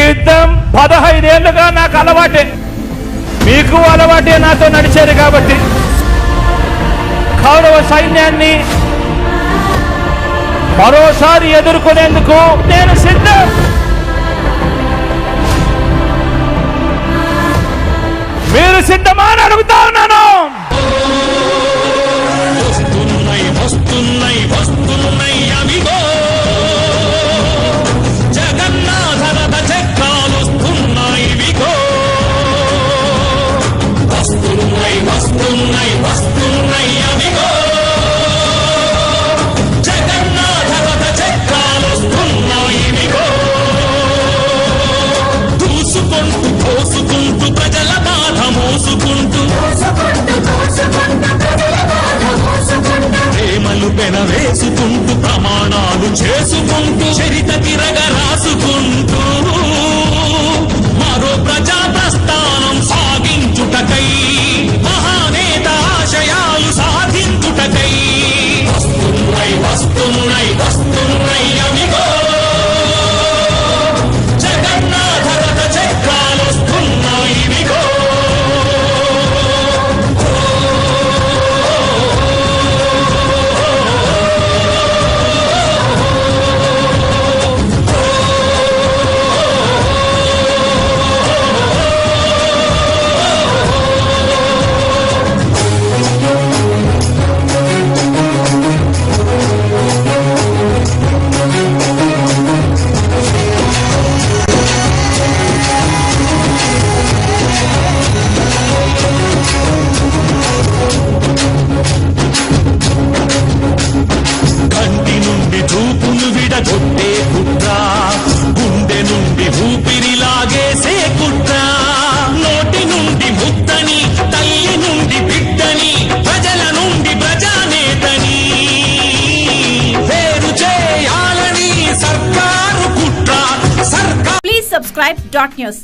యుద్ధం 15 ఏళ్లుగా నాకు అలవాటే, మీకు అలవాటే నాతో నడిచారు కాబట్టి కౌరవ సైన్యాన్ని మరోసారి ఎదుర్కొనేందుకు నేను సిద్ధం. మీరు సిద్ధమా అని అడుగుతా ఉన్నాను. వేసుకుంటూ ప్రమాణాలు చేసుకుంటూ చరిత తిరగ రాసుకుంటూ మరో ప్రజా ప్రస్థానం సాగించుటకై మహానేత ఆశయాలు సాధించుటకై వస్తున్నాయి వస్తున్నాయి వస్తున్నాయి అవిగో జగన్నాథ రథ చక్రాలు వస్తున్నాయి ఇవిగో. కొట్టే కుట్ర గుండె నుండి ఊపిరి లాగేసే కుట్ర నోటి నుండి ముద్దని తల్లి నుండి బిడ్డని ప్రజల నుండి ప్రజానేతని పేరు చేయాలని సర్కారు కుట్ర. Please subscribe .news.